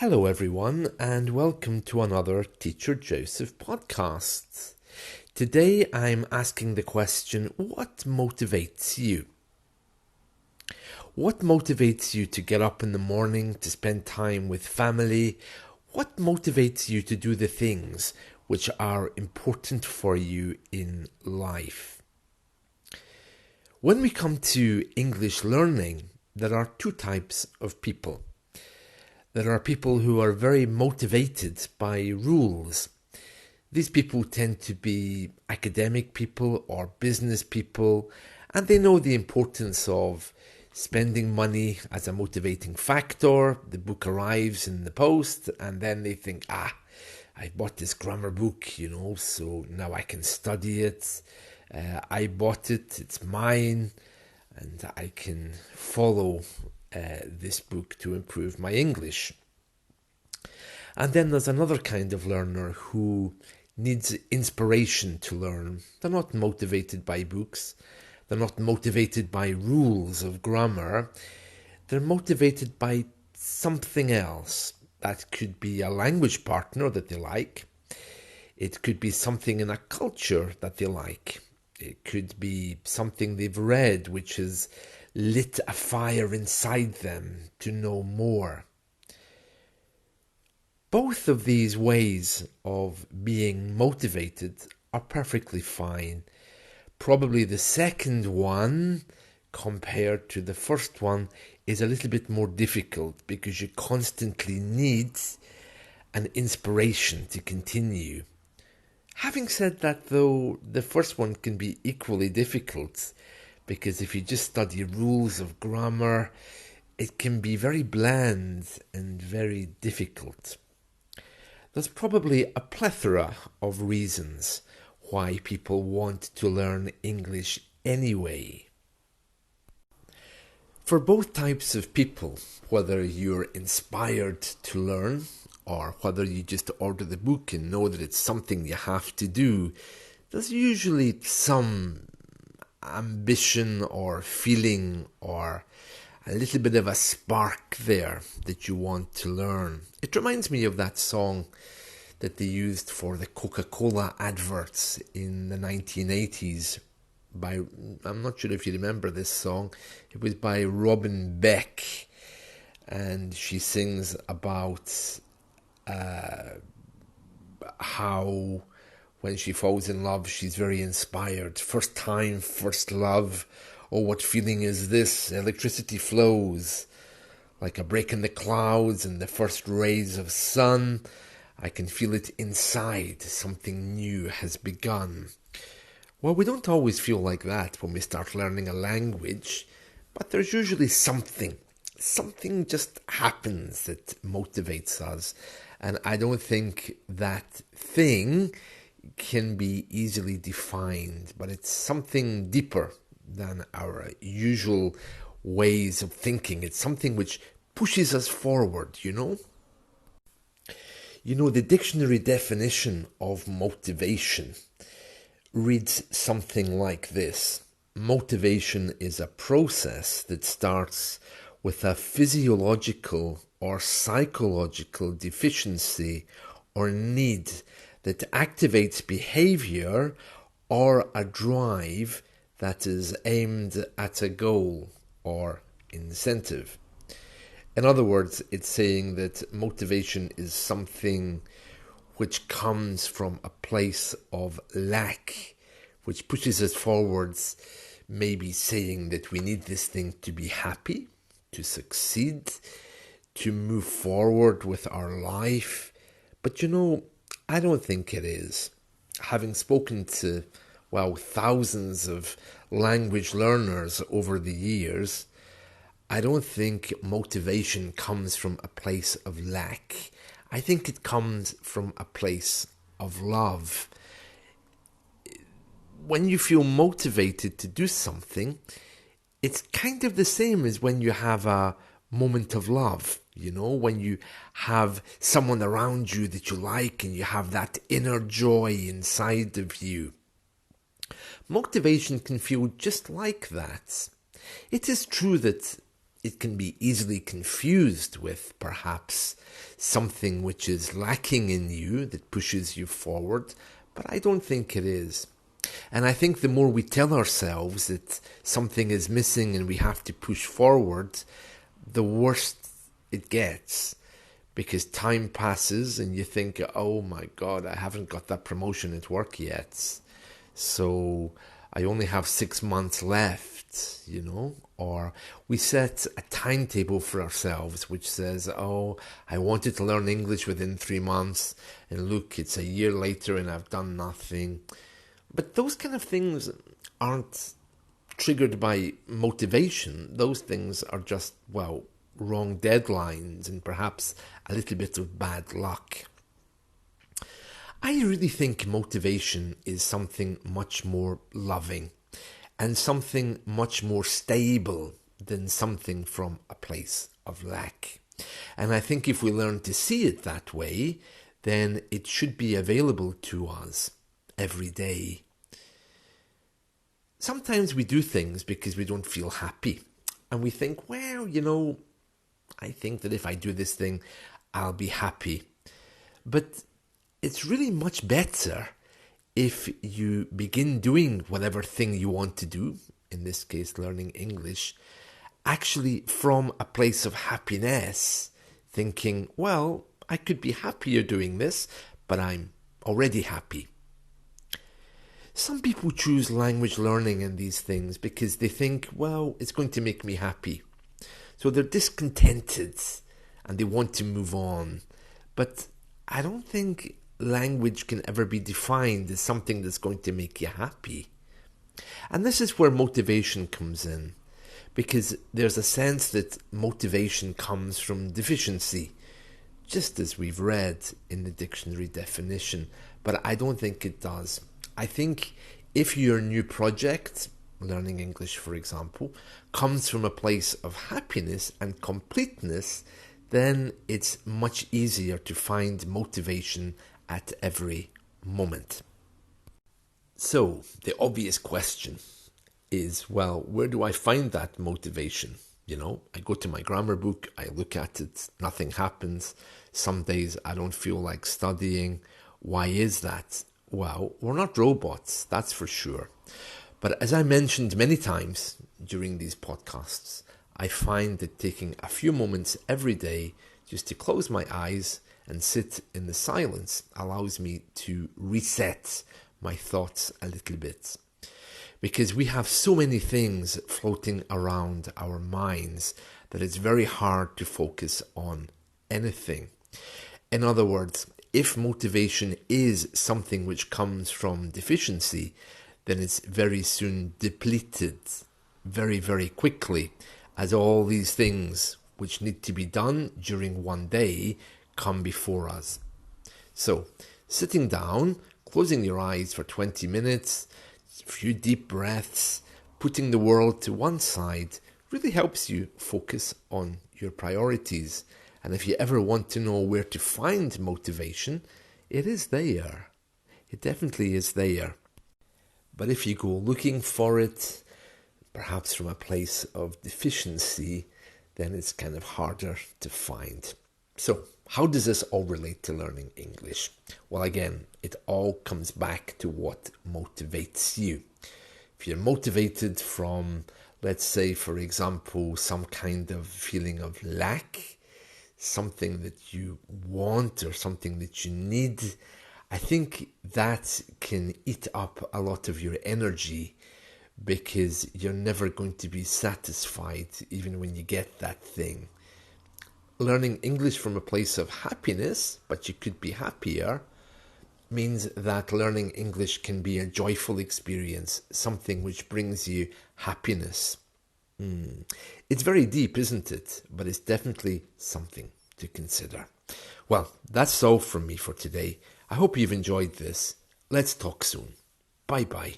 Hello, everyone, and welcome to another Teacher Joseph podcast. Today I'm asking the question, what motivates you? What motivates you to get up in the morning, to spend time with family? What motivates you to do the things which are important for you in life? When we come to English learning, there are two types of people. There are people who are very motivated by rules. These people tend to be academic people or business people, and they know the importance of spending money as a motivating factor. The book arrives in the post, and then they think, I bought this grammar book, so now I can study it. I bought it, it's mine, and I can follow this book to improve my English. And then there's another kind of learner who needs inspiration to learn. They're not motivated by books. They're not motivated by rules of grammar. They're motivated by something else. That could be a language partner that they like. It could be something in a culture that they like. It could be something they've read which has lit a fire inside them to know more. Both of these ways of being motivated are perfectly fine. Probably the second one, compared to the first one, is a little bit more difficult because you constantly need an inspiration to continue. Having said that, though, the first one can be equally difficult because if you just study rules of grammar, it can be very bland and very difficult. There's probably a plethora of reasons why people want to learn English anyway. For both types of people, whether you're inspired to learn or whether you just order the book and know that it's something you have to do, there's usually some ambition or feeling or a little bit of a spark there that you want to learn. It reminds me of that song that they used for the Coca-Cola adverts in the 1980s. I'm not sure if you remember this song. It was by Robin Beck, and she sings about how when she falls in love, she's very inspired. First time, first love. Oh, what feeling is this? Electricity flows like a break in the clouds and the first rays of sun. I can feel it inside. Something new has begun. Well, we don't always feel like that when we start learning a language, but there's usually something. Something just happens that motivates us. And I don't think that thing can be easily defined, but it's something deeper than our usual ways of thinking. It's something which pushes us forward, the dictionary definition of motivation reads something like this. Motivation is a process that starts with a physiological or psychological deficiency or need that activates behavior or a drive that is aimed at a goal or incentive. In other words, it's saying that motivation is something which comes from a place of lack, which pushes us forwards, maybe saying that we need this thing to be happy, to succeed, to move forward with our life. But I don't think it is. Having spoken to, thousands of language learners over the years, I don't think motivation comes from a place of lack. I think it comes from a place of love. When you feel motivated to do something, it's kind of the same as when you have a moment of love, when you have someone around you that you like and you have that inner joy inside of you. Motivation can feel just like that. It is true that it can be easily confused with perhaps something which is lacking in you that pushes you forward, but I don't think it is. And I think the more we tell ourselves that something is missing and we have to push forward, the worse it gets. Because time passes and you think, oh my God, I haven't got that promotion at work yet. So I only have 6 months left, Or we set a timetable for ourselves which says, oh, I wanted to learn English within 3 months. And look, it's a year later and I've done nothing. But those kind of things aren't triggered by motivation. Those things are just, wrong deadlines and perhaps a little bit of bad luck. I really think motivation is something much more loving and something much more stable than something from a place of lack. And I think if we learn to see it that way, then it should be available to us every day. Sometimes we do things because we don't feel happy. And we think, I think that if I do this thing, I'll be happy. But it's really much better if you begin doing whatever thing you want to do, in this case, learning English, actually from a place of happiness, thinking, I could be happier doing this, but I'm already happy. Some people choose language learning and these things because they think, it's going to make me happy. So they're discontented and they want to move on. But I don't think language can ever be defined as something that's going to make you happy. And this is where motivation comes in, because there's a sense that motivation comes from deficiency, just as we've read in the dictionary definition. But I don't think it does. I think if your new project, learning English for example, comes from a place of happiness and completeness, then it's much easier to find motivation at every moment. So the obvious question is, where do I find that motivation? I go to my grammar book, I look at it, nothing happens. Some days I don't feel like studying. Why is that? We're not robots, that's for sure. But as I mentioned many times during these podcasts, I find that taking a few moments every day just to close my eyes and sit in the silence allows me to reset my thoughts a little bit. Because we have so many things floating around our minds that it's very hard to focus on anything. In other words, if motivation is something which comes from deficiency, then it's very soon depleted very, very quickly, as all these things which need to be done during one day come before us. So, sitting down, closing your eyes for 20 minutes, a few deep breaths, putting the world to one side really helps you focus on your priorities. And if you ever want to know where to find motivation, it is there. It definitely is there. But if you go looking for it, perhaps from a place of deficiency, then it's kind of harder to find. So, how does this all relate to learning English? Well, again, it all comes back to what motivates you. If you're motivated from, let's say, for example, some kind of feeling of lack, something that you want or something that you need, I think that can eat up a lot of your energy, because you're never going to be satisfied even when you get that thing. Learning English from a place of happiness, but you could be happier, means that learning English can be a joyful experience, something which brings you happiness. It's very deep, isn't it? But it's definitely something to consider. Well, that's all from me for today. I hope you've enjoyed this. Let's talk soon. Bye-bye.